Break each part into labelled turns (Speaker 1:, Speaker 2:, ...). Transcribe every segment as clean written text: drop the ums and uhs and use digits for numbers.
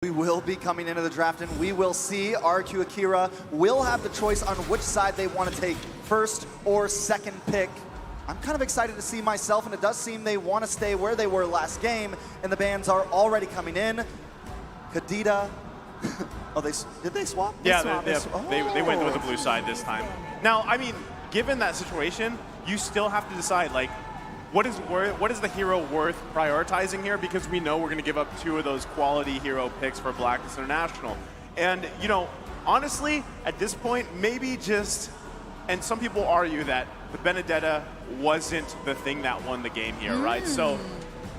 Speaker 1: We will be coming into the draft, and we will see RRQ AKIRA will have the choice on which side they want to take, first or second pick. I'm kind of excited to see myself, and it does seem they want to stay where they were last game, and the bans are already coming in. Kadita. Oh, did they swap?
Speaker 2: Yeah, they went with the blue side this time. Now, I mean, given that situation, you still have to decide, like, what is the hero worth prioritizing here? Because we know we're going to give up 2 of those quality hero picks for Blacklist International. And, you know, honestly, at this point, maybe just, and some people argue that the Benedetta wasn't the thing that won the game here, right? So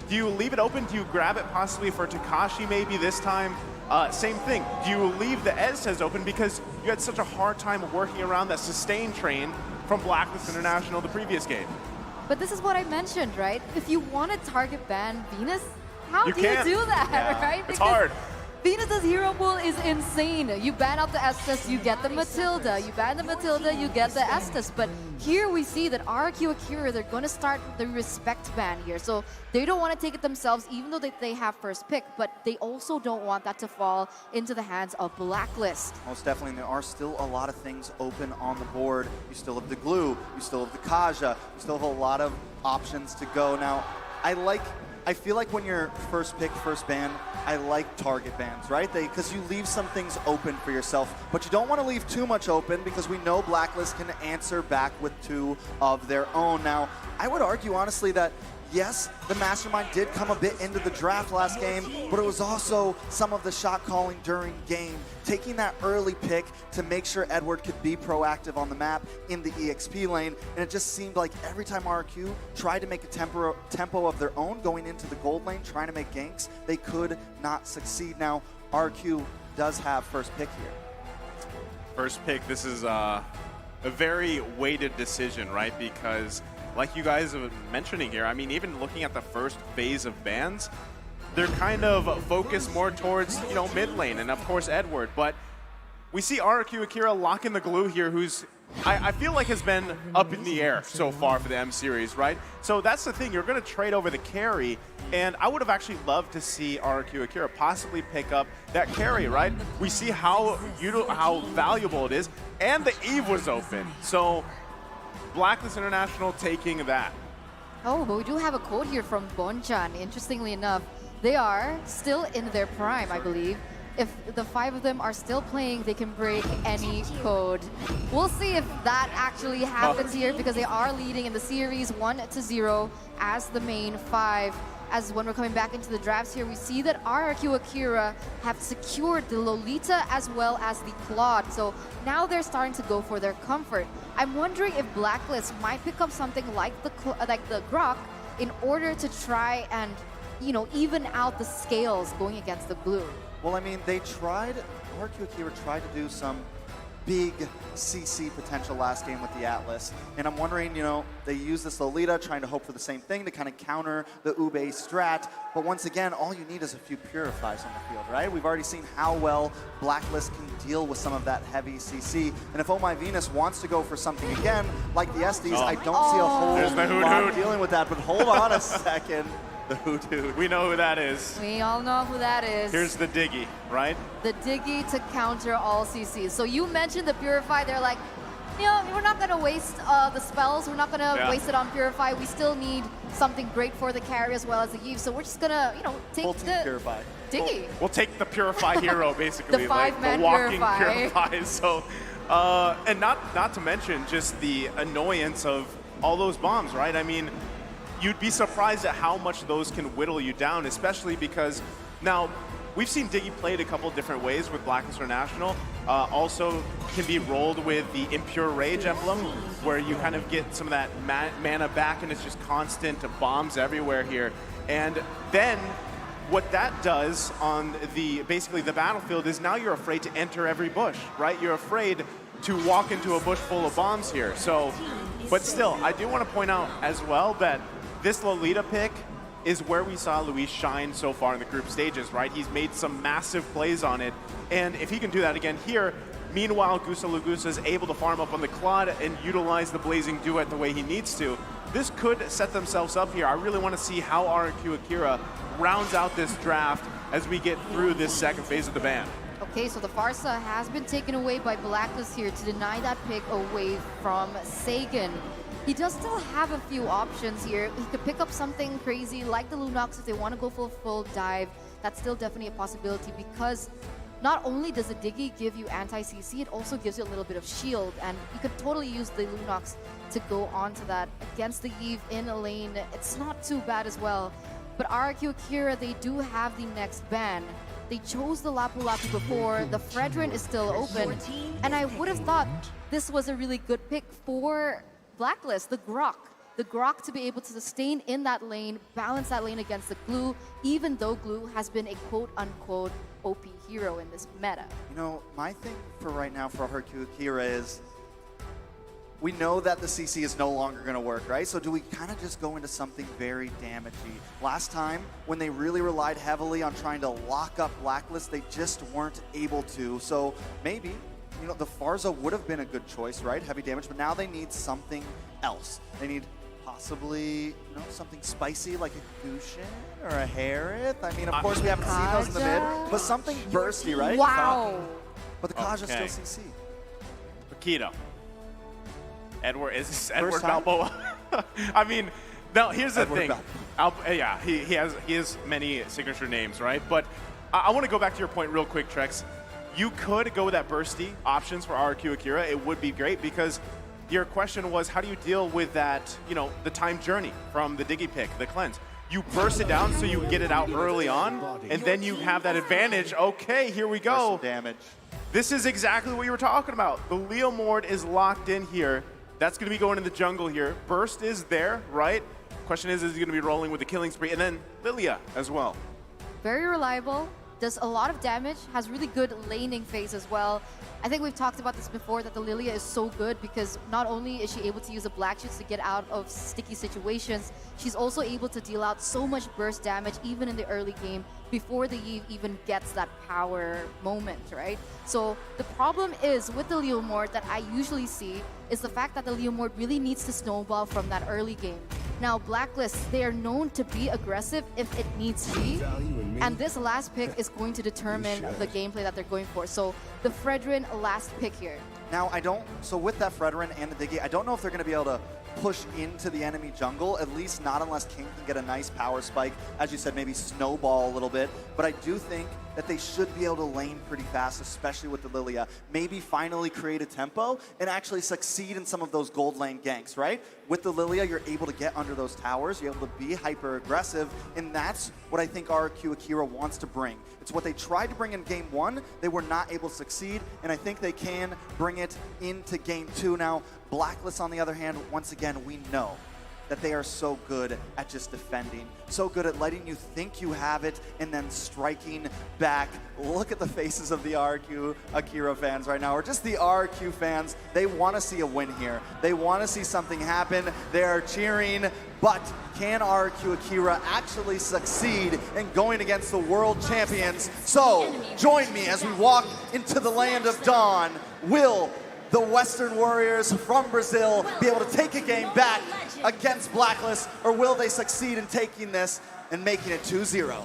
Speaker 2: do you leave it open? Do you grab it possibly for Takashi maybe this time? Same thing. Do you leave the Eztez open because you had such a hard time working around that sustain train from Blacklist International the previous game?
Speaker 3: But this is what I mentioned, right? If you want to target ban Venus, how do
Speaker 2: can't.
Speaker 3: you do that, right?
Speaker 2: It's hard.
Speaker 3: Venus's hero pool is insane. You ban out the Estes, you get the Matilda. You ban the Matilda, you get the Estes. But here we see that RRQ AKIRA, they're going to start the respect ban here. So they don't want to take it themselves, even though they have first pick. But they also don't want that to fall into the hands of Blacklist.
Speaker 1: Most definitely, there are still a lot of things open on the board. You still have the Glue, you still have the Kaja, you still have a lot of options to go. Now, I feel like when you're first pick, first ban, I like target bans, right? Because you leave some things open for yourself, but you don't want to leave too much open because we know Blacklist can answer back with 2 of their own. Now, I would argue honestly that yes, the Mastermind did come a bit into the draft last game, but it was also some of the shot calling during game, taking that early pick to make sure Edward could be proactive on the map in the EXP lane, and it just seemed like every time RRQ tried to make a tempo of their own going into the gold lane, trying to make ganks, they could not succeed. Now, RRQ does have first pick here.
Speaker 2: First pick, this is a very weighted decision, right? Because like you guys have been mentioning here, I mean, even looking at the first phase of bans, they're kind of focused more towards, you know, mid lane and of course Edward. But we see RRQ AKIRA locking the Glue here, who's I feel like has been up in the air so far for the M series, right? So that's the thing, you're going to trade over the carry, and I would have actually loved to see RRQ AKIRA possibly pick up that carry, right? We see how valuable it is, and the Eve was open, so Blacklist International taking that.
Speaker 3: Oh, but we do have a quote here from Bonchan. Interestingly enough, they are still in their prime, I believe. If the 5 of them are still playing, they can break any code. We'll see if that actually happens here, because they are leading in the series 1-0 as the main 5. As when we're coming back into the drafts here, we see that RRQ AKIRA have secured the Lolita as well as the Claude. So now they're starting to go for their comfort. I'm wondering if Blacklist might pick up something like the Grok in order to try and, you know, even out the scales going against the Blue.
Speaker 1: Well, I mean, RRQ AKIRA tried to do some big CC potential last game with the Atlas. And I'm wondering, you know, they use this Lolita trying to hope for the same thing to kind of counter the Ube strat. But once again, all you need is a few Purifies on the field, right? We've already seen how well Blacklist can deal with some of that heavy CC. And if Oh My Venus wants to go for something again, like the Estes, I don't see a whole lot dealing with that. But hold on a second. The Hoot.
Speaker 2: We know who that is.
Speaker 3: We all know who that is.
Speaker 2: Here's the Diggy, right?
Speaker 3: The Diggy to counter all CCs. So you mentioned the Purify. They're like, you know, we're not going to waste the spells. We're not going to waste it on Purify. We still need something great for the carry as well as the Eve. So we're just going to, you know, take the
Speaker 1: Purify.
Speaker 3: Diggy.
Speaker 2: We'll take the Purify hero, basically.
Speaker 3: The 5-man
Speaker 2: walking
Speaker 3: Purify.
Speaker 2: So, and not to mention just the annoyance of all those bombs, right? I mean, you'd be surprised at how much those can whittle you down, especially because now we've seen Diggy played a couple different ways with Blacklist International. Also can be rolled with the Impure Rage emblem, where you kind of get some of that mana back and it's just constant bombs everywhere here. And then what that does on basically the battlefield is now you're afraid to enter every bush, right? You're afraid to walk into a bush full of bombs here. So, but still, I do want to point out as well that this Lolita pick is where we saw Luis shine so far in the group stages, right? He's made some massive plays on it, and if he can do that again here, meanwhile, Gusa Lugusa is able to farm up on the Claude and utilize the Blazing Duet the way he needs to. This could set themselves up here. I really want to see how RRQ AKIRA rounds out this draft as we get through this second phase of the ban.
Speaker 3: Okay, so the Farsa has been taken away by Blacklist here to deny that pick away from Sagan. He does still have a few options here. He could pick up something crazy like the Lunox if they want to go for a full dive. That's still definitely a possibility because not only does the Diggy give you anti-CC, it also gives you a little bit of shield, and you could totally use the Lunox to go onto that. Against the Eve in a lane, it's not too bad as well. But RRQ AKIRA, they do have the next ban. They chose the Lapu Lapu before, the Fredrin is still open, and I would have thought this was a really good pick for Blacklist, the Grok. The Grok to be able to sustain in that lane, balance that lane against the Glue, even though Glue has been a quote-unquote OP hero in this meta.
Speaker 1: You know, my thing for right now for RRQ AKIRA is we know that the CC is no longer going to work, right? So do we kind of just go into something very damagey? Last time, when they really relied heavily on trying to lock up Blacklist, they just weren't able to. So maybe, you know, the Farza would have been a good choice, right? Heavy damage, but now they need something else. They need possibly, you know, something spicy like a Gushin or a Harith. I mean, of course, we haven't seen those in the mid, but something bursty, right?
Speaker 3: Wow.
Speaker 1: But the Kaja's still CC.
Speaker 2: Akira. Edward, is this Edward
Speaker 1: First time?
Speaker 2: Balboa? I mean, now here's the
Speaker 1: Edward
Speaker 2: thing. Yeah, he has many signature names, right? But I want to go back to your point real quick, Trex. You could go with that bursty options for RRQ AKIRA. It would be great because your question was, how do you deal with that, you know, the time journey from the Diggy pick, the cleanse? You burst it down so you get it out early on, and then you have that advantage. Okay, here we go.
Speaker 1: Damage.
Speaker 2: This is exactly what you were talking about. The Leo Mord is locked in here. That's going to be going in the jungle here. Burst is there, right? Question is he going to be rolling with the killing spree? And then Lilia as well.
Speaker 3: Very reliable, does a lot of damage, has really good laning phase as well. I think we've talked about this before, that the Lilia is so good because not only is she able to use the black shoots to get out of sticky situations, she's also able to deal out so much burst damage even in the early game before the Eve even gets that power moment, right? So the problem is with the Leomord that I usually see is the fact that the Leomord really needs to snowball from that early game. Now, Blacklist, they are known to be aggressive if it needs to be, and this last pick is going to determine the gameplay that they're going for. So the Fredrin last pick here.
Speaker 1: Now, so with that Fredrin and the Diggy, I don't know if they're going to be able to push into the enemy jungle, at least not unless King can get a nice power spike. As you said, maybe snowball a little bit. But I do think that they should be able to lane pretty fast, especially with the Lilia. Maybe finally create a tempo and actually succeed in some of those gold lane ganks, right? With the Lilia, you're able to get under those towers, you're able to be hyper aggressive, and that's what I think RRQ AKIRA wants to bring. It's what they tried to bring in game 1, they were not able to succeed, and I think they can bring it into game 2. Now, Blacklist, on the other hand, once again, we know that they are so good at just defending, so good at letting you think you have it and then striking back. Look at the faces of the RRQ AKIRA fans right now, or just the RRQ fans. They want to see a win here. They want to see something happen. They are cheering, but can RRQ AKIRA actually succeed in going against the world champions? So join me as we walk into the land of dawn. Will the Western Warriors from Brazil be able to take a game back against Blacklist, or will they succeed in taking this and making it 2-0?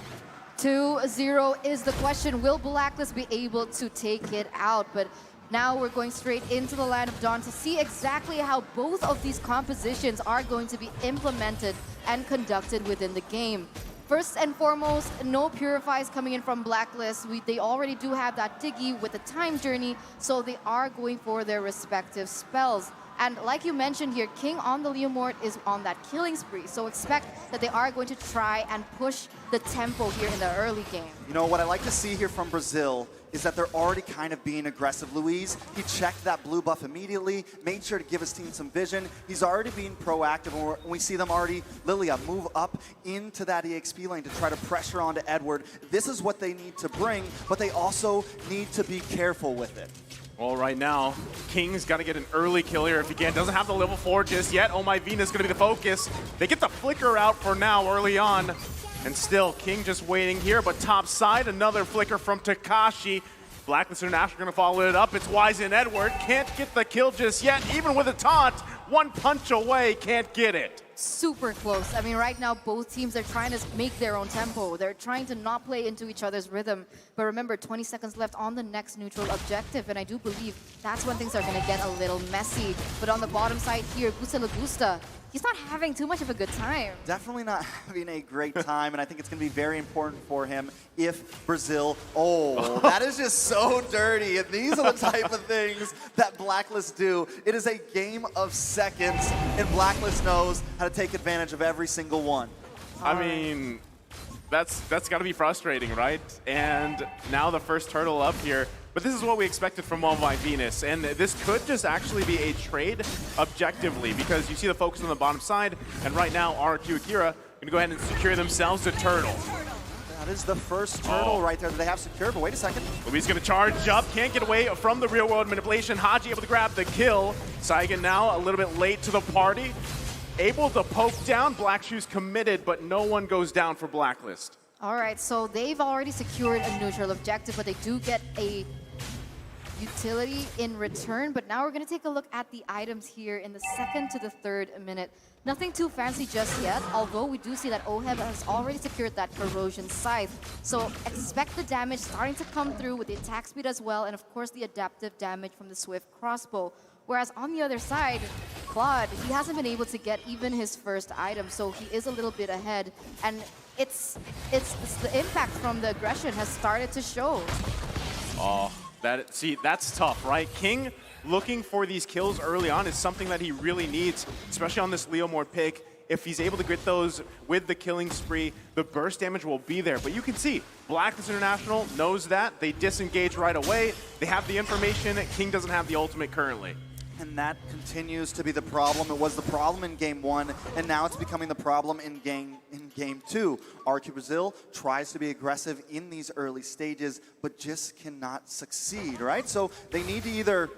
Speaker 3: 2-0 is the question. Will Blacklist be able to take it out? But now we're going straight into the land of dawn to see exactly how both of these compositions are going to be implemented and conducted within the game. First and foremost, no Purifies coming in from Blacklist. They already do have that Diggy with the time journey, so they are going for their respective spells. And like you mentioned here, King on the Leomord is on that killing spree, so expect that they are going to try and push the tempo here in the early game.
Speaker 1: You know, what I like to see here from Brazil is that they're already kind of being aggressive. Luis, he checked that blue buff immediately, made sure to give his team some vision. He's already being proactive, and we see them already, Lilia, move up into that EXP lane to try to pressure onto Edward. This is what they need to bring, but they also need to be careful with it.
Speaker 2: Well, right now, King's got to get an early kill here if he can. Doesn't have the level 4 just yet. Oh My Venus going to be the focus. They get the flicker out for now early on. And still, King just waiting here, but top side, another flicker from Takashi. Blacklist International going to follow it up. It's Wise and Edward. Can't get the kill just yet. Even with a taunt, one punch away, can't get it.
Speaker 3: super close. I mean, right now, both teams are trying to make their own tempo. They're trying to not play into each other's rhythm. But remember, 20 seconds left on the next neutral objective, and I do believe that's when things are going to get a little messy. But on the bottom side here, Gusta Lagusta, he's not having too much of a good time.
Speaker 1: Definitely not having a great time, and I think it's going to be very important for him if Brazil... Oh, that is just so dirty, and these are the type of things that Blacklist do. It is a game of seconds, and Blacklist knows how to take advantage of every single one.
Speaker 2: I mean, that's got to be frustrating, right? And now the first turtle up here. But this is what we expected from MobaID Venus, and this could just actually be a trade objectively, because you see the focus on the bottom side, and right now RRQ AKIRA going to go ahead and secure themselves a turtle.
Speaker 1: That is the first turtle right there that they have secured, but wait a second.
Speaker 2: Luis going to charge up, can't get away from the real-world manipulation. Haji able to grab the kill. Saigon now a little bit late to the party. Able to poke down. Black Shoes committed, but no one goes down for Blacklist.
Speaker 3: All right, so they've already secured a neutral objective, but they do get a utility in return. But now we're going to take a look at the items here in the 2nd to the 3rd minute. Nothing too fancy just yet, although we do see that OHEB has already secured that Corrosion Scythe. So expect the damage starting to come through with the attack speed as well, and of course the adaptive damage from the Swift Crossbow. Whereas on the other side, Claude, he hasn't been able to get even his first item, so he is a little bit ahead. And it's the impact from the aggression has started to show.
Speaker 2: Oh, that's tough, right? King looking for these kills early on is something that he really needs, especially on this Leomord pick. If he's able to get those with the killing spree, the burst damage will be there. But you can see, Blacklist International knows that. They disengage right away. They have the information. King doesn't have the ultimate currently.
Speaker 1: And that continues to be the problem. It was the problem in Game 1, and now it's becoming the problem in Game 2. RRQ Brazil tries to be aggressive in these early stages, but just cannot succeed, right? So they need to either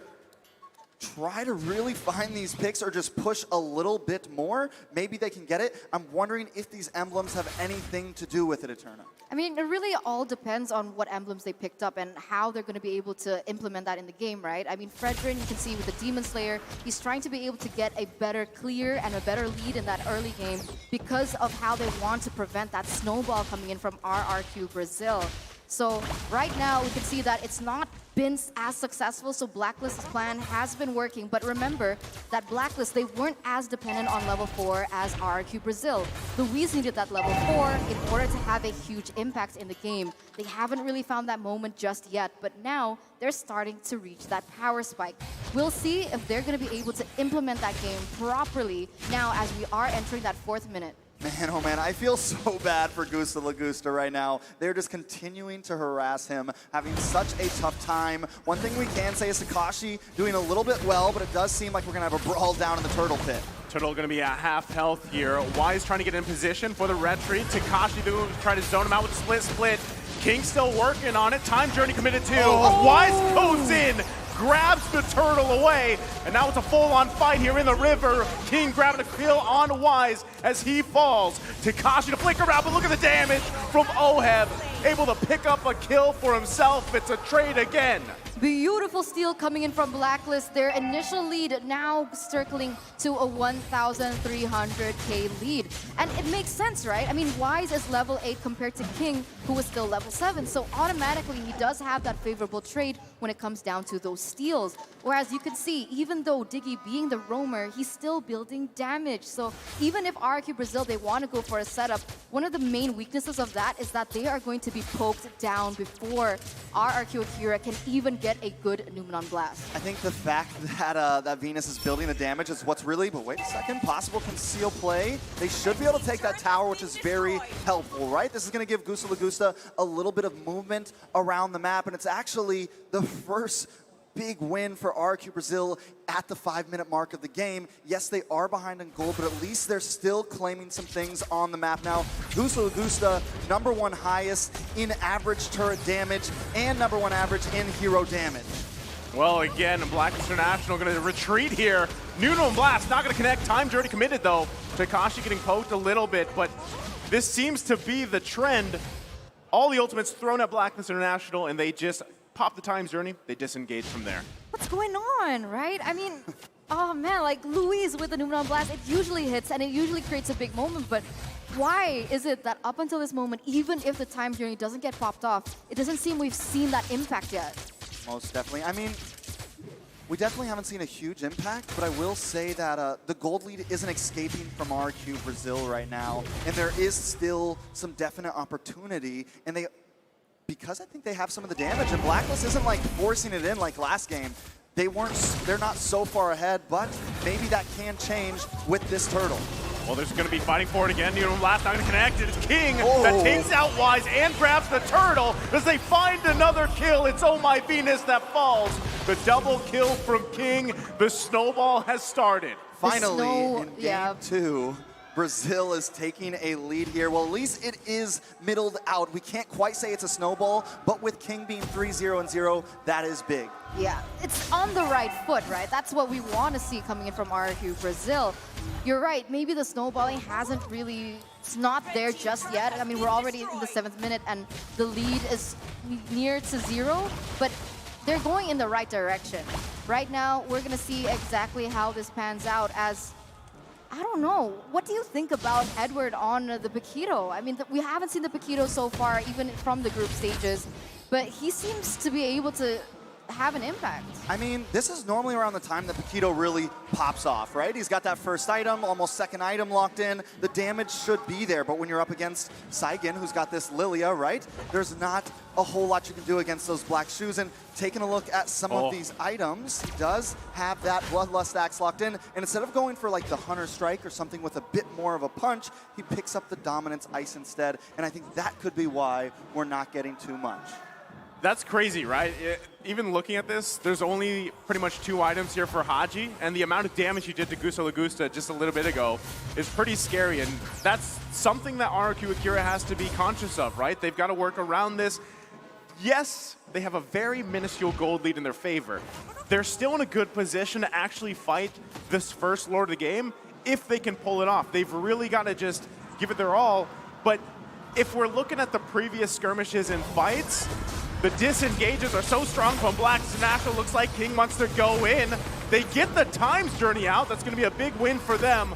Speaker 1: try to really find these picks or just push a little bit more. Maybe they can get it. I'm wondering if these emblems have anything to do with it, Eterna.
Speaker 3: I mean, it really all depends on what emblems they picked up and how they're going to be able to implement that in the game, right? I mean, Fredrin, you can see with the Demon Slayer, he's trying to be able to get a better clear and a better lead in that early game because of how they want to prevent that snowball coming in from RRQ Brazil. So right now, we can see that it's not been as successful, so Blacklist's plan has been working. But remember that Blacklist, they weren't as dependent on level 4 as RRQ Brazil. Luis needed that level 4 in order to have a huge impact in the game. They haven't really found that moment just yet, but now they're starting to reach that power spike. We'll see if they're going to be able to implement that game properly now as we are entering that 4th minute.
Speaker 1: Man, oh man, I feel so bad for Gusta Lagusta right now. They're just continuing to harass him, having such a tough time. One thing we can say is Takashi doing a little bit well, but it does seem like we're going to have a brawl down in the turtle pit.
Speaker 2: Turtle going to be at half health here. Wise trying to get in position for the retreat. Takashi trying to zone him out with split. King still working on it. Time Journey committed too.
Speaker 1: Oh.
Speaker 2: Wise goes in, grabs the turtle away, and now it's a full-on fight here in the river. King grabbing a kill on Wise as he falls. Takashi to flicker out, but look at the damage from OHEB. Able to pick up a kill for himself. It's a trade again.
Speaker 3: Beautiful steal coming in from Blacklist. Their initial lead now circling to a 1,300k lead. And it makes sense, right? I mean, Wise is level 8 compared to King, who is still level 7. So automatically, he does have that favorable trade when it comes down to those steals. Whereas you can see, even though Diggy being the roamer, he's still building damage. So even if RRQ Brazil, they want to go for a setup, one of the main weaknesses of that is that they are going to be poked down before RRQ AKIRA can even get a good Numenon Blast.
Speaker 1: I think the fact that that Venus is building the damage is what's really, but wait a second, possible conceal play. They should be able to take that tower, which is very helpful, right? This is going to give Gusta Lagusta a little bit of movement around the map, and it's actually the first big win for RRQ Brazil at the 5-minute mark of the game. Yes, they are behind in gold, but at least they're still claiming some things on the map now. Gusta Lagusta, #1 highest in average turret damage and #1 average in hero damage.
Speaker 2: Well, again, Blacklist International going to retreat here. Numenon Blast not going to connect. Time Journey committed, though. Takashi getting poked a little bit, but this seems to be the trend. All the ultimates thrown at Blacklist International, and they just pop the Time Journey. They disengage from there.
Speaker 3: What's going on, right? I mean, Oh man, like Luis with the Numenon Blast, it usually hits and it usually creates a big moment, but why is it that up until this moment, even if the time journey doesn't get popped off, it doesn't seem we've seen that impact yet?
Speaker 1: Most definitely. I mean, we definitely haven't seen a huge impact, but I will say that the gold lead isn't escaping from RRQ Brazil right now, and there is still some definite opportunity, and because I think they have some of the damage, and Blacklist isn't like forcing it in like last game. They're not so far ahead, but maybe that can change with this turtle.
Speaker 2: Well, there's going to be fighting for it again. Numenon Blast not going to connect. It's King that takes out Wise and grabs the turtle as they find another kill. It's Oh My Venus that falls. The double kill from King. The snowball has started.
Speaker 1: Finally, in game 2, Brazil is taking a lead here. Well, at least it is middled out. We can't quite say it's a snowball, but with King being 3-0 and 0, that is big.
Speaker 3: Yeah, it's on the right foot, right? That's what we want to see coming in from RRQ Brazil. You're right, maybe the snowballing hasn't really, it's not there just yet. I mean, we're already in the 7th minute and the lead is near to 0, but they're going in the right direction. Right now, we're going to see exactly how this pans out as, I don't know, what do you think about Edward on the Paquito? I mean, we haven't seen the Paquito so far, even from the group stages, but he seems to be able to have an impact.
Speaker 1: I mean, this is normally around the time that Paquito really pops off, right? He's got that first item, almost second item locked in. The damage should be there, but when you're up against Saigen, who's got this Lilia, right? There's not a whole lot you can do against those black shoes. And taking a look at some of these items, he does have that Bloodlust Axe locked in. And instead of going for like the Hunter Strike or something with a bit more of a punch, he picks up the Dominance Ice instead. And I think that could be why we're not getting too much.
Speaker 2: That's crazy, right? Even looking at this, there's only pretty much 2 items here for Haji, and the amount of damage he did to Gusta Lagusta just a little bit ago is pretty scary, and that's something that RRQ Akira has to be conscious of, right? They've got to work around this. Yes, they have a very minuscule gold lead in their favor. They're still in a good position to actually fight this first Lord of the game if they can pull it off. They've really got to just give it their all, but if we're looking at the previous skirmishes and fights, the disengages are so strong from Black International. Looks like King wants to go in. They get the times journey out. That's going to be a big win for them.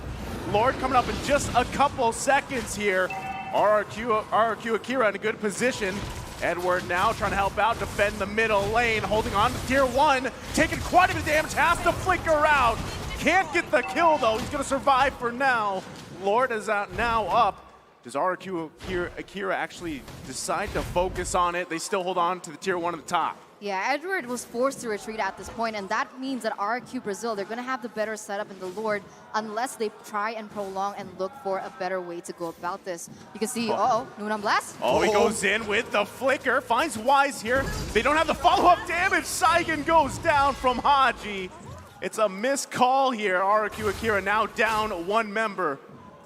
Speaker 2: Lord coming up in just a couple seconds here. RRQ Akira in a good position. Edward now trying to help out, defend the middle lane, holding on to tier 1, taking quite a bit of damage, has to flicker out. Can't get the kill though. He's going to survive for now. Lord is out now up. Does RRQ Akira actually decide to focus on it? They still hold on to the tier 1 at the top.
Speaker 3: Yeah, Edward was forced to retreat at this point, and that means that RRQ Brazil, they're going to have the better setup in the Lord unless they try and prolong and look for a better way to go about this. You can see, Numenon Blast.
Speaker 2: He goes in with the flicker, finds Wise here. They don't have the follow-up damage. Saigen goes down from Haji. It's a missed call here. RRQ Akira now down 1 member.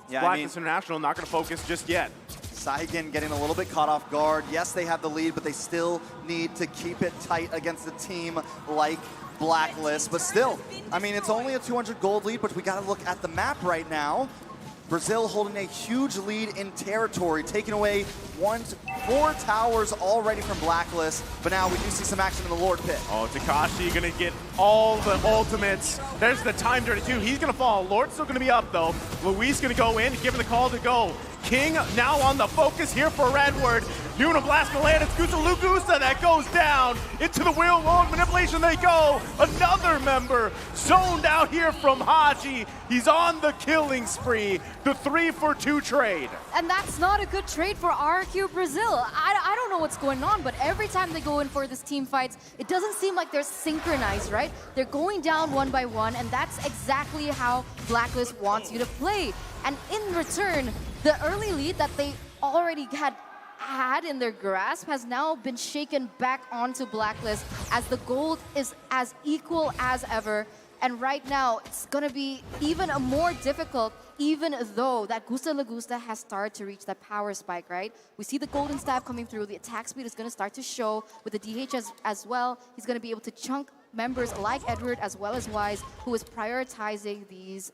Speaker 1: Yeah,
Speaker 2: Blacklist International not going to focus just yet.
Speaker 1: Saigen getting a little bit caught off guard. Yes, they have the lead, but they still need to keep it tight against a team like Blacklist. But still, I mean, it's only a 200 gold lead, but we got to look at the map right now. Brazil holding a huge lead in territory, taking away 4 towers already from Blacklist, but now we do see some action in the Lord pit.
Speaker 2: Takashi gonna get all the ultimates. There's the time journey too. He's gonna fall. Lord's still gonna be up though. Luis gonna go in, give him the call to go. King now on the focus here for Edward. Numenon Blast gonna land. It's Gusta Lagusta that goes down. Into the wheel load manipulation they go. Another member zoned out here from Haji. He's on the killing spree. The 3-for-2 trade.
Speaker 3: And that's not a good trade for RRQ Brazil. I don't know what's going on, but every time they go in for this team fights, it doesn't seem like they're synchronized, right? They're going down 1 by 1, and that's exactly how Blacklist wants you to play. And in return, the early lead that they already had in their grasp has now been shaken back onto Blacklist as the gold is as equal as ever. And right now, it's going to be even more difficult, even though that Gusta Lagusta has started to reach that power spike, right? We see the golden staff coming through. The attack speed is going to start to show with the DH as well. He's going to be able to chunk members like Edward as well as Wise, who is prioritizing these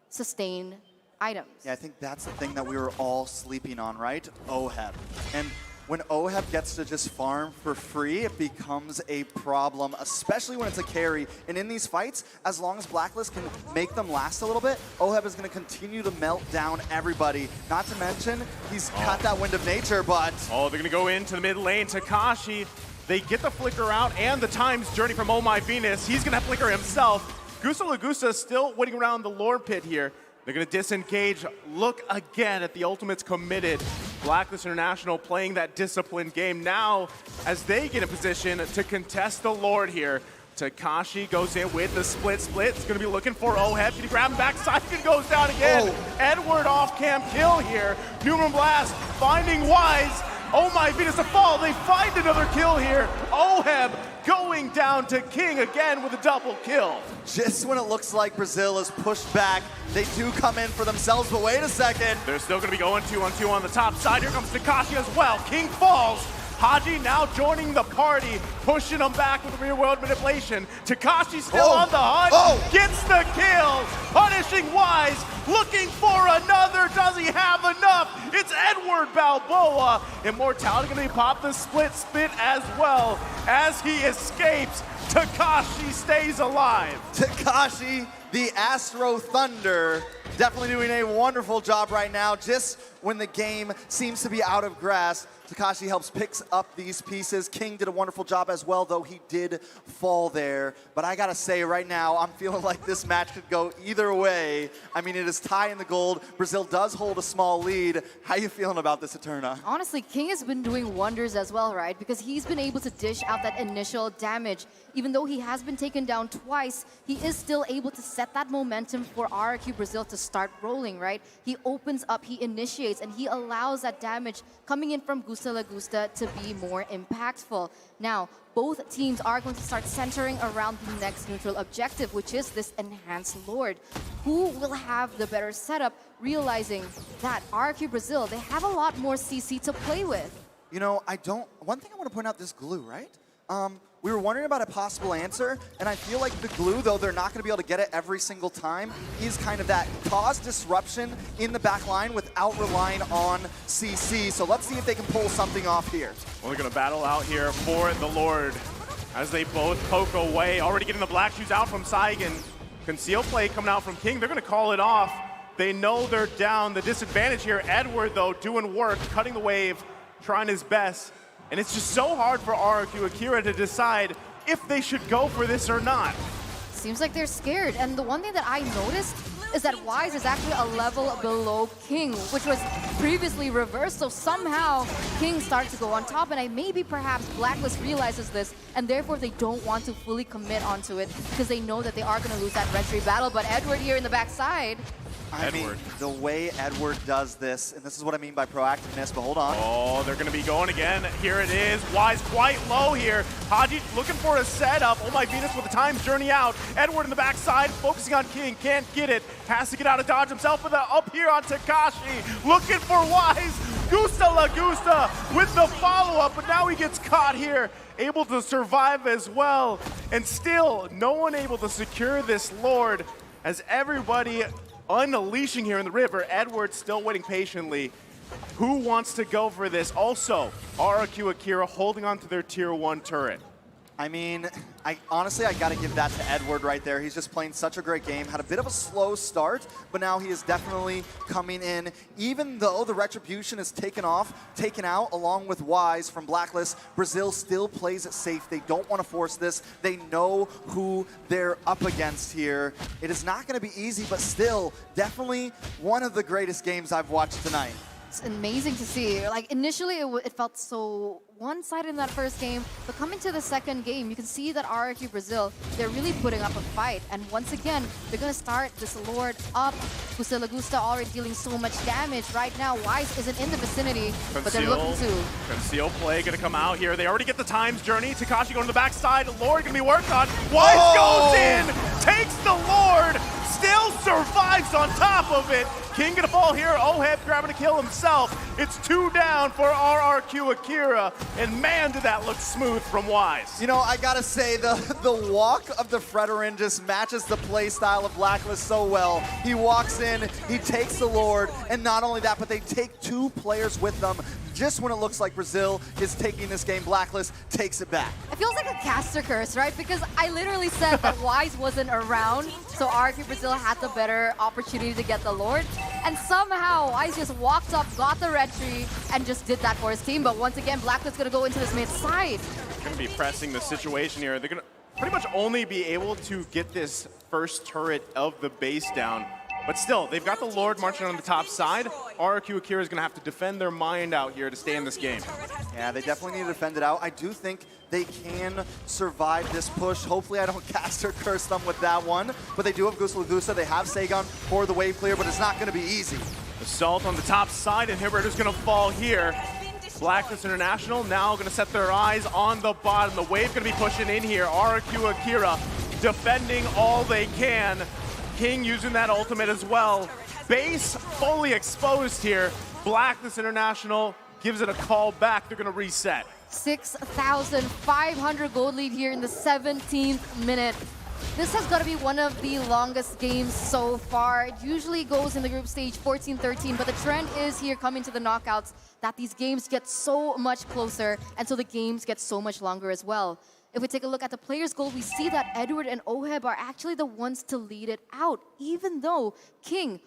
Speaker 3: sustain items.
Speaker 1: Yeah, I think that's the thing that we were all sleeping on, right? OHEP. And when Oheb gets to just farm for free, it becomes a problem, especially when it's a carry. And in these fights, as long as Blacklist can make them last a little bit, Oheb is going to continue to melt down everybody. Not to mention, he's got that wind of nature, but...
Speaker 2: Oh, they're going to go into the mid lane. Takashi, they get the flicker out and the time's journey from Oh My Venus. He's going to flicker himself. Gusta Lagusta still waiting around the Lord Pit here. They're going to disengage. Look again at the ultimates committed. Blacklist International playing that disciplined game now as they get in position to contest the Lord here. Takashi goes in with the split. It's going to be looking for Oheb. Can he grab him backside? He goes down again. Edward off-cam kill here. Numen Blast finding Wise. Oh My Venus to fall. They find another kill here. Oheb going down to King again with a double kill.
Speaker 1: Just when it looks like Brazil is pushed back, they do come in for themselves, but wait a second.
Speaker 2: They're still going to be going 2-on-2 on the top side. Here comes Takashi as well. King falls. Haji now joining the party, pushing him back with rear world manipulation. Takashi still on the hunt, gets the kill, punishing Wise, looking for another. Does he have enough? It's Edward Balboa. Immortality going to pop the split as well. As he escapes, Takashi stays alive.
Speaker 1: Takashi, the Astro Thunder, definitely doing a wonderful job right now. Just when the game seems to be out of grasp, Takashi helps picks up these pieces. King did a wonderful job as well, though he did fall there. But I gotta say, right now, I'm feeling like this match could go either way. I mean, it is tie in the gold. Brazil does hold a small lead. How you feeling about this, Eterna?
Speaker 3: Honestly, King has been doing wonders as well, right? Because he's been able to dish out that initial damage. Even though he has been taken down twice, he is still able to set that momentum for RRQ Brazil to start rolling, right? He opens up, he initiates, and he allows that damage coming in from Gusta Lagusta to be more impactful. Now, both teams are going to start centering around the next neutral objective, which is this Enhanced Lord. Who will have the better setup, realizing that RRQ Brazil, they have a lot more CC to play with?
Speaker 1: You know, one thing I want to point out, this glue, right? We were wondering about a possible answer, and I feel like the glue, though they're not going to be able to get it every single time, is kind of that cause disruption in the back line without relying on CC. So let's see if they can pull something off here.
Speaker 2: Well, they're going to battle out here for the Lord as they both poke away. Already getting the black shoes out from Saigon. Conceal play coming out from King. They're going to call it off. They know they're down. The disadvantage here, Edward, though, doing work, cutting the wave, trying his best. And it's just so hard for RRQ Akira to decide if they should go for this or not.
Speaker 3: Seems like they're scared. And the one thing that I noticed is that Wise is actually a level below King, which was previously reversed. So somehow King starts to go on top, and maybe perhaps Blacklist realizes this, and therefore they don't want to fully commit onto it because they know that they are going to lose that red tree battle. But Edward here in the backside.
Speaker 1: I mean, the way Edward does this, and this is what I mean by proactiveness, but hold on.
Speaker 2: Oh, they're going to be going again. Here it is. Wise quite low here. Haji looking for a setup. Oh My Venus with the time journey out. Edward in the backside, focusing on King. Can't get it. Has to get out of dodge himself with up here on Takashi. Looking for Wise. Gusta Lagusta with the follow-up, but now he gets caught here. Able to survive as well. And still, no one able to secure this Lord as everybody unleashing here in the river. Edward still waiting patiently. Who wants to go for this? Also, RRQ Akira holding on to their tier 1 turret.
Speaker 1: I mean, honestly, I got to give that to Edward right there. He's just playing such a great game. Had a bit of a slow start, but now he is definitely coming in. Even though the Retribution is taken out along with Wise from Blacklist, Brazil still plays it safe. They don't want to force this. They know who they're up against here. It is not going to be easy, but still, definitely one of the greatest games I've watched tonight.
Speaker 3: It's amazing to see. Like, initially, it felt so one-sided in that first game, but coming to the second game, you can see that RRQ Brazil, they're really putting up a fight. And once again, they're going to start this Lord up. Gusta Lagusta already dealing so much damage. Right now, Wise isn't in the vicinity, but they're looking to.
Speaker 2: Conceal play going to come out here. They already get the times journey. Takashi going to the backside. Lord going to be worked on. Wise goes in, takes the Lord, still survives on top of it. King gonna fall here. Oheb grabbing a kill himself. It's 2 down for RRQ Akira. And man, did that look smooth from Wise.
Speaker 1: You know, I gotta say, the walk of the Fredorin just matches the play style of Blacklist so well. He walks in, he takes the Lord, and not only that, but they take 2 players with them. just when it looks like Brazil is taking this game, Blacklist takes it back.
Speaker 3: It feels like a caster curse, right? Because I literally said that Wise wasn't around, so RRQ Brazil had the better opportunity to get the Lord. And somehow Wise just walked up, got the red tree, and just did that for his team. But once again, Blacklist gonna go into this mid side.
Speaker 2: Going to be pressing the situation here. They're going to pretty much only be able to get this first turret of the base down. But still, they've got the Lord marching on the top side. RRQ Akira is going to have to defend their mind out here to stay in this game.
Speaker 1: Yeah, they definitely need to defend it out. I do think they can survive this push. Hopefully I don't caster curse them with that one. But they do have Gusa Lagusa. They have Sagon for the wave clear, but it's not going to be easy.
Speaker 2: Assault on the top side, and Inhibitor's going to fall here. Blacklist International now going to set their eyes on the bottom. The wave going to be pushing in here. RRQ Akira defending all they can. King using that ultimate as well. Base fully exposed here. Blacklist International gives it a call back. They're going to reset.
Speaker 3: 6,500 gold lead here in the 17th minute. This has got to be one of the longest games so far. It usually goes in the group stage 14-13, but the trend is here coming to the knockouts that these games get so much closer, and so the games get so much longer as well. If we take a look at the players' goal, we see that Edward and Oheb are actually the ones to lead it out, even though King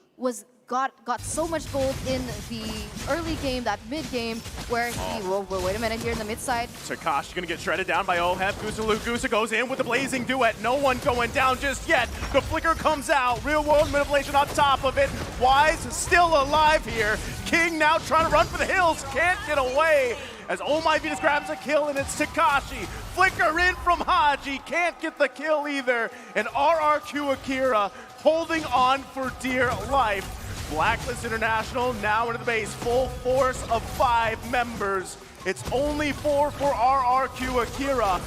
Speaker 3: got so much gold in the early game, that mid game, where he, whoa, wait a minute, here in the mid side.
Speaker 2: Takashi gonna get shredded down by Oheb. Gusa goes in with the blazing duet. No one going down just yet. The flicker comes out. Real world manipulation on top of it. Wise still alive here. King now trying to run for the hills. Can't get away. As Oh My Venus grabs a kill, and it's Takashi. Flicker in from Haji. Can't get the kill either. And RRQ Akira holding on for dear life. Blacklist International now into the base. Full force of 5 members. It's only 4 for RRQ Akira.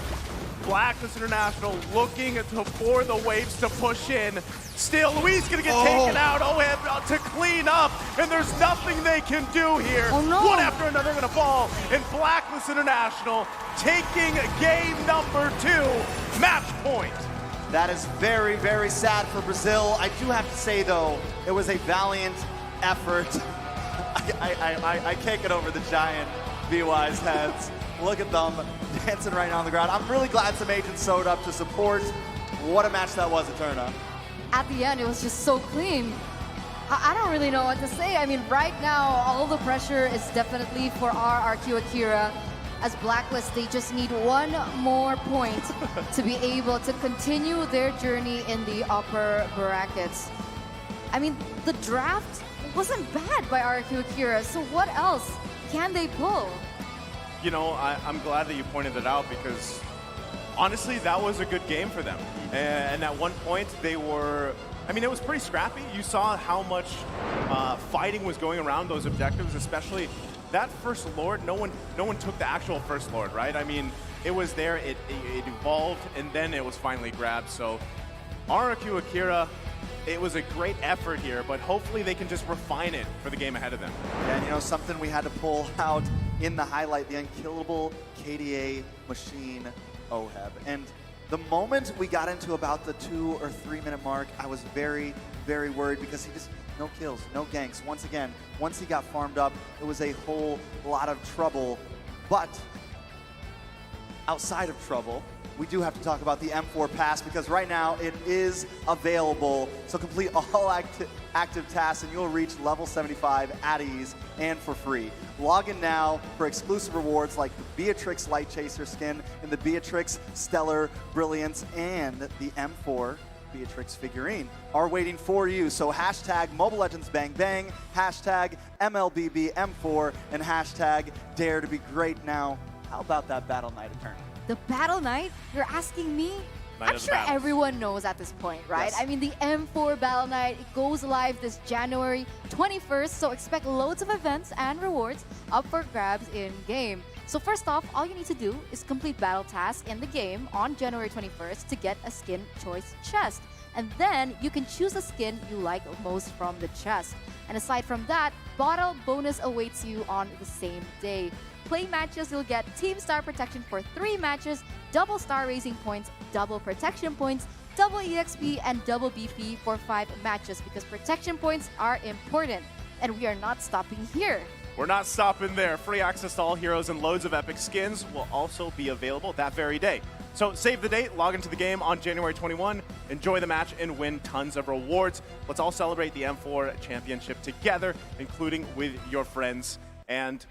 Speaker 2: Blacklist International looking for the waves to push in. Still, Luis gonna get taken out. Oheb to clean up, and there's nothing they can do here.
Speaker 3: Oh, no.
Speaker 2: One after another gonna fall, and Blacklist International taking game number 2, match point.
Speaker 1: That is very, very sad for Brazil. I do have to say, though, it was a valiant effort. I can't get over the giant B-Wise heads. Look at them dancing right now on the ground. I'm really glad some agents showed up to support. What a match that was, Eterna.
Speaker 3: At the end, it was just so clean. I don't really know what to say. I mean, right now, all the pressure is definitely for RRQ Akira. As Blacklist, they just need one more point to be able to continue their journey in the upper brackets. I mean, the draft wasn't bad by RRQ Akira, so what else can they pull?
Speaker 2: You know, I'm glad that you pointed it out, because honestly, that was a good game for them. And at one point, they were, I mean, it was pretty scrappy. You saw how much fighting was going around those objectives, especially that first Lord. No one took the actual first Lord, right? I mean, it was there, it evolved, and then it was finally grabbed. So RRQ Akira, it was a great effort here, but hopefully they can just refine it for the game ahead of them.
Speaker 1: Yeah, and you know, something we had to pull out in the highlight, the unkillable KDA machine Oheb. And the moment we got into about the 2 or 3 minute mark, I was very, very worried, because he just, no kills, no ganks. Once again, once he got farmed up, it was a whole lot of trouble. But outside of trouble, we do have to talk about the M4 pass, because right now it is available. So complete all active tasks and you'll reach level 75 at ease and for free. Log in now for exclusive rewards like the Beatrix Light Chaser skin and the Beatrix Stellar Brilliance and the M4 Beatrix figurine are waiting for you. So hashtag Mobile Legends Bang Bang, hashtag MLBBM4, and hashtag Dare to be Great. Now, how about that Battle Knight Eternal?
Speaker 3: The Battle Knight? You're asking me? I'm sure everyone knows at this point, right?
Speaker 1: Yes.
Speaker 3: I mean, the M4 Battle Knight, it goes live this January 21st, so expect loads of events and rewards up for grabs in-game. So first off, all you need to do is complete battle tasks in the game on January 21st to get a skin choice chest. And then you can choose a skin you like most from the chest. And aside from that, bottle bonus awaits you on the same day. Play matches, you'll get Team Star Protection for 3 matches, double Star Raising points, double Protection points, double EXP, and double BP for 5 matches, because protection points are important. And we are not stopping here.
Speaker 2: we're not stopping there. Free access to all heroes and loads of epic skins will also be available that very day. So save the date, log into the game on January 21, enjoy the match, and win tons of rewards. Let's all celebrate the M4 Championship together, including with your friends. And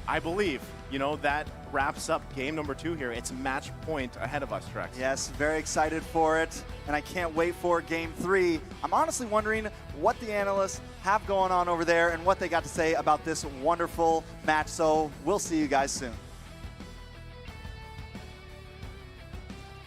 Speaker 2: I believe, you know, that wraps up game number 2 here. It's match point ahead of us, Trex.
Speaker 1: Yes, very excited for it, and I can't wait for game 3. I'm honestly wondering what the analysts have going on over there and what they got to say about this wonderful match, so we'll see you guys soon.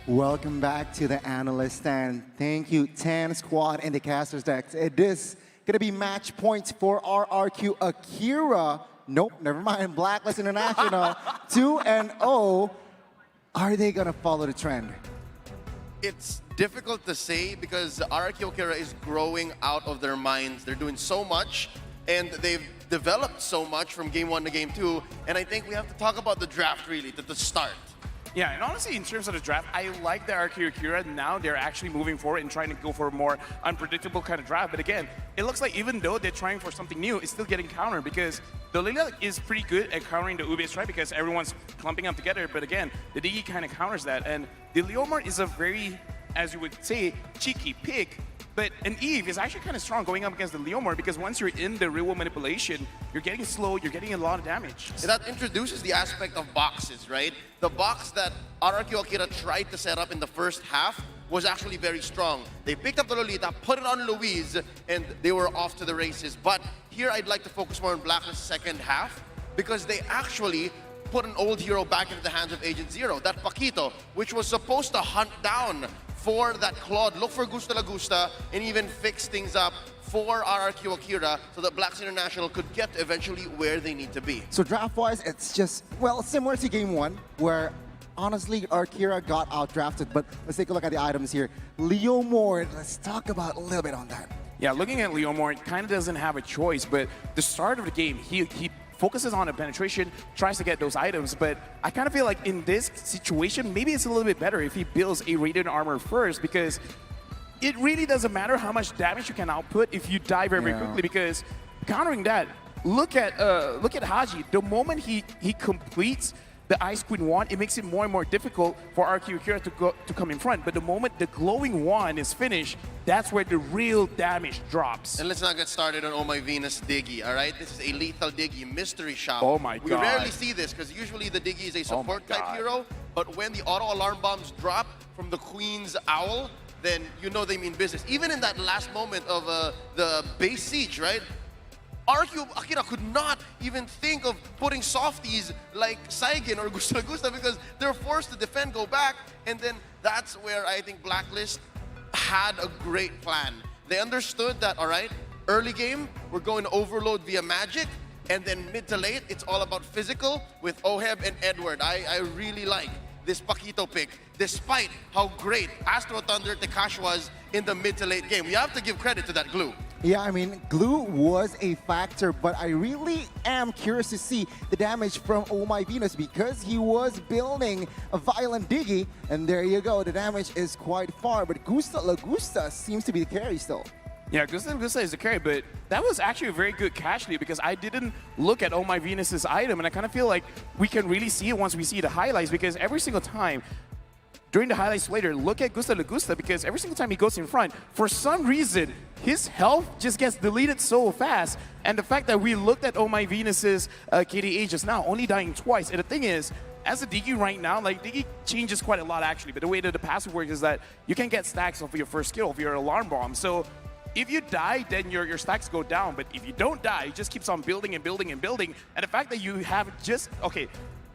Speaker 4: Welcome back to the analyst stand. Thank you, Tan Squad and the Casters decks. It is going to be match points for RRQ AKIRA. Nope, never mind. Blacklist International 2-0. Are they going to follow the trend?
Speaker 5: It's difficult to say because RRQ AKIRA is growing out of their minds. They're doing so much, and they've developed so much from game 1 to game 2. And I think we have to talk about the draft, really, at the start.
Speaker 6: Yeah, and honestly, in terms of the draft, I like the RRQ AKIRA. Now they're actually moving forward and trying to go for a more unpredictable kind of draft. But again, it looks like even though they're trying for something new, it's still getting countered because the Lila is pretty good at countering the Ube strike because everyone's clumping up together. But again, the Digi kind of counters that. And the Leomar is a very, as you would say, cheeky pick. But an Eve is actually kind of strong going up against the Leomar because once you're in the real manipulation, you're getting slow, you're getting a lot of damage.
Speaker 5: That introduces the aspect of boxes, right? The box that RRQ AKIRA tried to set up in the first half was actually very strong. They picked up the Lolita, put it on Luis, and they were off to the races. But here I'd like to focus more on Blacklist's second half because they actually put an old hero back into the hands of Agent Zero, that Paquito, which was supposed to hunt down for that Claude, look for Gusta La Gusta, and even fix things up for RRQ AKIRA so that Blacks International could get eventually where they need to be.
Speaker 4: So draft-wise, it's just, well, similar to game 1, where honestly, AKIRA got out-drafted. But let's take a look at the items here. Leomar, let's talk about a little bit on that.
Speaker 6: Yeah, looking at Leomar, kind of doesn't have a choice, but the start of the game, he focuses on the penetration, tries to get those items, but I kind of feel like in this situation, maybe it's a little bit better if he builds a radiant armor first because it really doesn't matter how much damage you can output if you die very quickly because countering that, look at Haji. The moment he completes the Ice Queen wand, it makes it more and more difficult for RRQ AKIRA to come in front. But the moment the glowing wand is finished, that's where the real damage drops.
Speaker 5: And let's not get started on Oh My Venus Diggy, all right? This is a lethal Diggy mystery shop.
Speaker 6: Oh my God.
Speaker 5: We rarely see this because usually the Diggy is a support type hero, but when the auto alarm bombs drop from the Queen's Owl, then you know they mean business. Even in that last moment of the base siege, right? RRQ AKIRA could not even think of putting softies like Saigen or Gusta Gusta because they're forced to defend, go back, and then that's where I think Blacklist had a great plan. They understood that, all right, early game, we're going to overload via magic, and then mid to late, it's all about physical with Oheb and Edward. I really like this Paquito pick, despite how great Astro Thunder Tekash was in the mid to late game. We have to give credit to that glue.
Speaker 4: Yeah, I mean, glue was a factor, but I really am curious to see the damage from Oh My Venus because he was building a violent Diggy, and there you go, the damage is quite far, but Gusta La Gusta seems to be the carry still.
Speaker 6: Yeah, Gusta La Gusta is the carry, but that was actually a very good cash lead because I didn't look at Oh My Venus's item, and I kind of feel like we can really see it once we see the highlights because every single time during the highlights later, look at Gusta La Gusta because every single time he goes in front, for some reason, his health just gets deleted so fast. And the fact that we looked at Oh My Venus's KDA just now, only dying twice. And the thing is, as a Diggy right now, like Diggy changes quite a lot actually, but the way that the passive works is that you can get stacks off of your first skill, of your alarm bomb. So if you die, then your stacks go down. But if you don't die, it just keeps on building and building and building. And the fact that you have just, okay,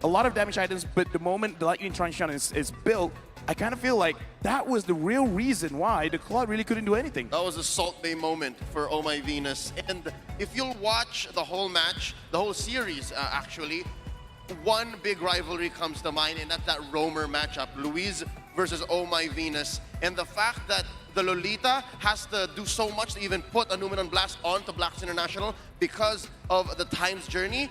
Speaker 6: a lot of damage items, but the moment the Lightning Truncheon is built, I kind of feel like that was the real reason why the Claude really couldn't do anything.
Speaker 5: That was a Salt Bay moment for Oh My Venus. And if you'll watch the whole match, the whole series actually, one big rivalry comes to mind, and that's that Roamer matchup, Luis versus Oh My Venus. And the fact that the Lolita has to do so much to even put a Numenon Blast onto Blacks International because of the Time's Journey,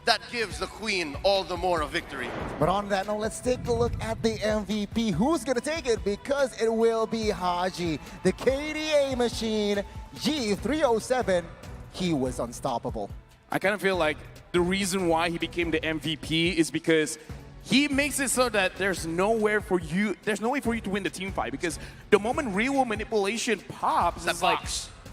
Speaker 5: that gives the Queen all the more a victory.
Speaker 4: But on that note, let's take a look at the MVP. Who's gonna take it? Because it will be Haji, the KDA machine, G307. He was unstoppable.
Speaker 6: I kind of feel like the reason why he became the MVP is because he makes it so that there's no way for you to win the team fight, because the moment real manipulation pops, it's like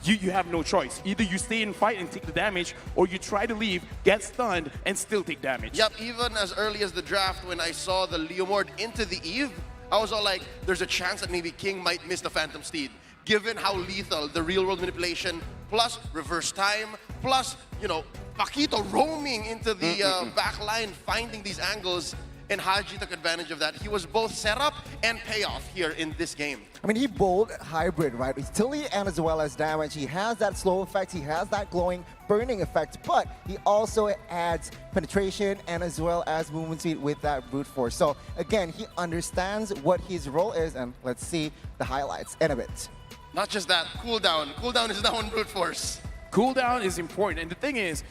Speaker 6: you have no choice. Either you stay and fight and take the damage, or you try to leave, get stunned, and still take damage.
Speaker 5: Yep, even as early as the draft, when I saw the Leomord into the Eve, I was all like, there's a chance that maybe King might miss the Phantom Steed, given how lethal the real-world manipulation, plus reverse time, plus, you know, Paquito roaming into the back line, finding these angles, and Haji took advantage of that. He was both setup and payoff here in this game.
Speaker 4: I mean, he bowled hybrid, right? Utility and as well as damage. He has that slow effect, he has that glowing, burning effect, but he also adds penetration and as well as movement speed with that brute force. So again, he understands what his role is, and let's see the highlights in a bit.
Speaker 5: Not just that, cooldown. Cooldown is now in brute force.
Speaker 6: Cooldown is important, and the thing is,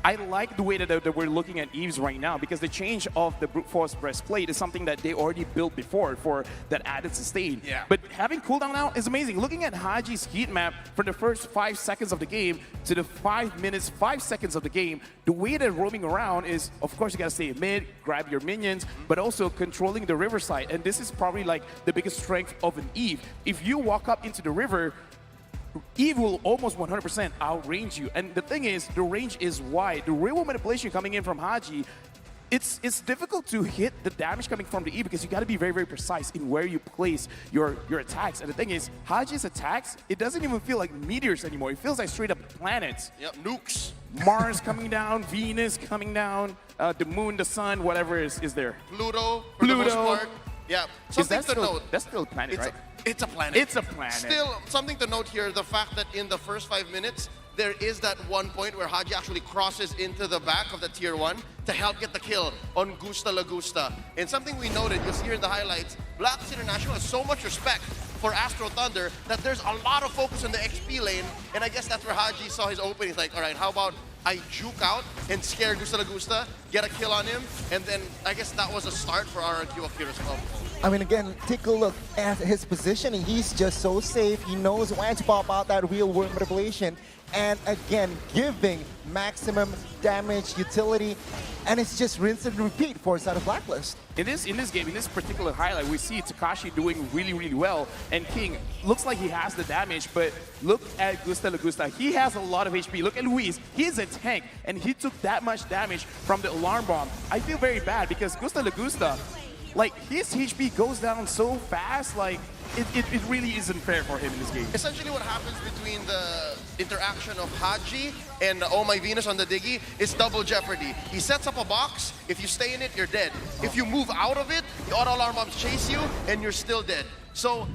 Speaker 6: I like the way that we're looking at Eves right now, because the change of the brute force breastplate is something that they already built before for that added sustain.
Speaker 5: Yeah.
Speaker 6: But having cooldown now is amazing. Looking at Haji's heat map from the first 5 seconds of the game to the 5 minutes, 5 seconds of the game, the way they're roaming around is, of course, you gotta stay mid, grab your minions, but also controlling the river side. And this is probably like the biggest strength of an Eve. If you walk up into the river, Eve will almost 100% outrange you. And the thing is, the range is wide. The real manipulation coming in from Haji, it's difficult to hit the damage coming from the Eve, because you got to be very, very precise in where you place your attacks. And the thing is, Haji's attacks, it doesn't even feel like meteors anymore. It feels like straight up planets.
Speaker 5: Yep, nukes.
Speaker 6: Mars coming down, Venus coming down, the moon, the sun, whatever is there.
Speaker 5: Pluto, for the most part. Yeah, something to note.
Speaker 6: That's still a planet, right?
Speaker 5: It's a planet.
Speaker 6: It's a planet.
Speaker 5: Still, something to note here, the fact that in the first 5 minutes, there is that one point where Haji actually crosses into the back of the tier 1 to help get the kill on Gusta Lagusta. And something we noted, you'll see here in the highlights, Blacklist International has so much respect for Astro Thunder that there's a lot of focus on the XP lane, and I guess that's where Haji saw his opening. He's like, all right, how about I juke out and scare Gusta Lagusta, get a kill on him, and then I guess that was a start for RRQ AKIRA as well.
Speaker 4: I mean, again, take a look at his positioning. He's just so safe. He knows when to pop out that real-world manipulation. And again, giving maximum damage, utility, and it's just rinse and repeat for side of Blacklist.
Speaker 6: In this game, in this particular highlight, we see Takashi doing really, really well, and King looks like he has the damage, but look at Gusta Lagusta. He has a lot of HP. Look at Luis. He's a tank, and he took that much damage from the alarm bomb. I feel very bad because Gusta Lagusta, like, his HP goes down so fast, like, it really isn't fair for him in this game.
Speaker 5: Essentially what happens between the interaction of Haji and Oh My Venus on the Diggy is double jeopardy. He sets up a box, if you stay in it, you're dead. If you move out of it, the auto alarm bombs chase you, and you're still dead. So